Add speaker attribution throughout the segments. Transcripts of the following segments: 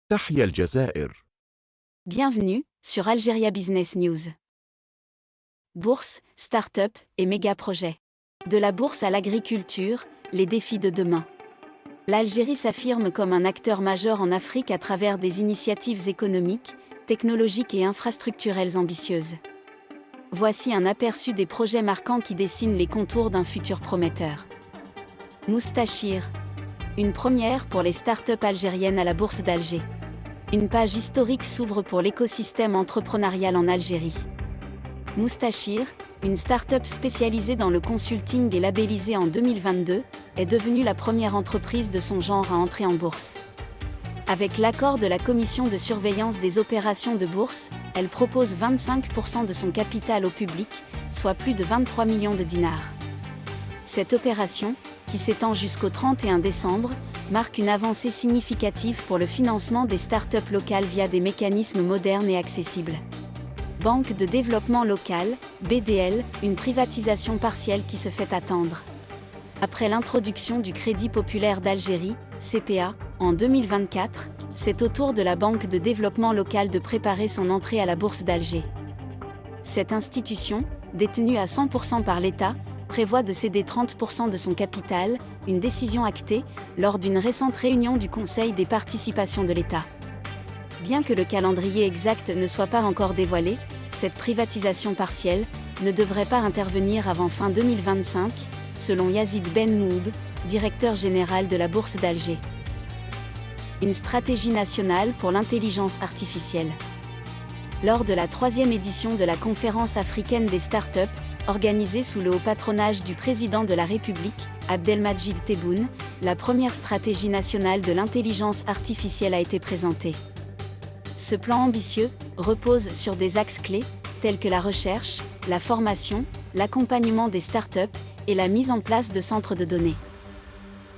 Speaker 1: تحيا الجزائر.
Speaker 2: Bienvenue sur Algeria Business News. Bourse, start-up et méga-projets. De la bourse à l'agriculture, les défis de demain. L'Algérie s'affirme comme un acteur majeur en Afrique à travers des initiatives économiques, technologiques et infrastructurelles ambitieuses. Voici un aperçu des projets marquants qui dessinent les contours d'un futur prometteur. Moustachir. Une première pour les start-up algériennes à la bourse d'Alger. Une page historique s'ouvre pour l'écosystème entrepreneurial en Algérie. Moustachir, une start-up spécialisée dans le consulting et labellisée en 2022, est devenue la première entreprise de son genre à entrer en bourse. Avec l'accord de la Commission de surveillance des opérations de bourse, elle propose 25% de son capital au public, soit plus de 23 millions de dinars. Cette opération, qui s'étend jusqu'au 31 décembre, marque une avancée significative pour le financement des start-up locales via des mécanismes modernes et accessibles. Banque de développement local, BDL, une privatisation partielle qui se fait attendre. Après l'introduction du Crédit populaire d'Algérie, CPA, en 2024, c'est au tour de la Banque de développement local de préparer son entrée à la bourse d'Alger. Cette institution, détenue à 100% par l'État, prévoit de céder 30% de son capital, une décision actée lors d'une récente réunion du Conseil des participations de l'État. Bien que le calendrier exact ne soit pas encore dévoilé, cette privatisation partielle ne devrait pas intervenir avant fin 2025, selon Yazid Ben Moub, directeur général de la Bourse d'Alger. Une stratégie nationale pour l'intelligence artificielle. Lors de la 3e édition de la Conférence africaine des startups, organisée sous le haut patronage du président de la République, Abdelmadjid Tebboune, la première stratégie nationale de l'intelligence artificielle a été présentée. Ce plan ambitieux repose sur des axes clés, tels que la recherche, la formation, l'accompagnement des startups et la mise en place de centres de données.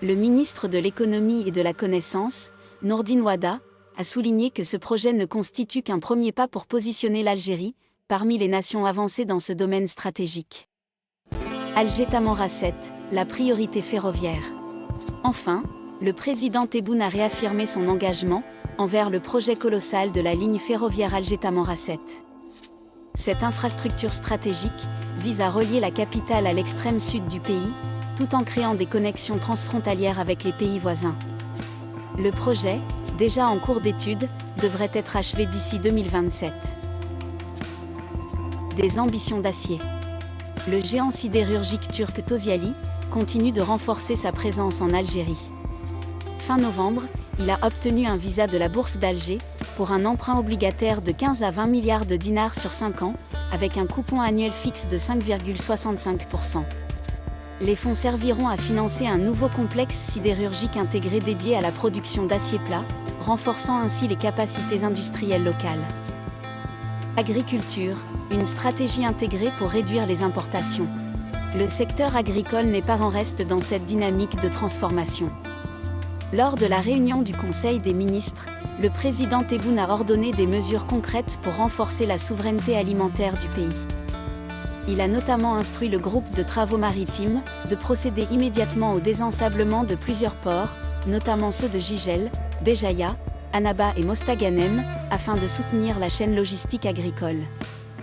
Speaker 2: Le ministre de l'Économie et de la Connaissance, Nourdine Wada, a souligné que ce projet ne constitue qu'un premier pas pour positionner l'Algérie parmi les nations avancées dans ce domaine stratégique. Alger Tamanrasset, la priorité ferroviaire. Enfin, le président Tebboune a réaffirmé son engagement envers le projet colossal de la ligne ferroviaire Alger Tamanrasset. Cette infrastructure stratégique vise à relier la capitale à l'extrême sud du pays, tout en créant des connexions transfrontalières avec les pays voisins. Le projet, déjà en cours d'étude, devrait être achevé d'ici 2027. Des ambitions d'acier. Le géant sidérurgique turc Tosyali continue de renforcer sa présence en Algérie. Fin novembre, il a obtenu un visa de la Bourse d'Alger pour un emprunt obligataire de 15 à 20 milliards de dinars sur 5 ans, avec un coupon annuel fixe de 5,65%. Les fonds serviront à financer un nouveau complexe sidérurgique intégré dédié à la production d'acier plat, renforçant ainsi les capacités industrielles locales. Agriculture, une stratégie intégrée pour réduire les importations. Le secteur agricole n'est pas en reste dans cette dynamique de transformation. Lors de la réunion du Conseil des ministres, le président Tebboune a ordonné des mesures concrètes pour renforcer la souveraineté alimentaire du pays. Il a notamment instruit le groupe de travaux maritimes de procéder immédiatement au désensablement de plusieurs ports, notamment ceux de Jijel, Béjaïa, Annaba et Mostaganem, afin de soutenir la chaîne logistique agricole.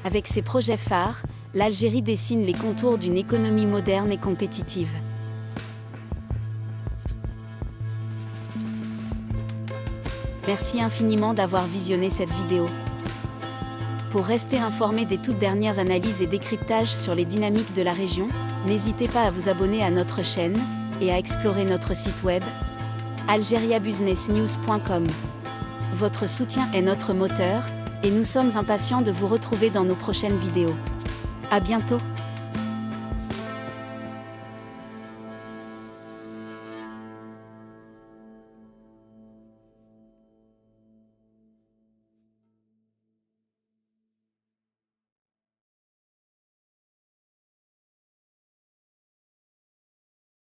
Speaker 2: Avec ses projets phares, l'Algérie dessine les contours d'une économie moderne et compétitive. Merci infiniment d'avoir visionné cette vidéo. Pour rester informé des toutes dernières analyses et décryptages sur les dynamiques de la région, n'hésitez pas à vous abonner à notre chaîne et à explorer notre site web algeriabusinessnews.com. Votre soutien est notre moteur et nous sommes impatients de vous retrouver dans nos prochaines vidéos. À bientôt!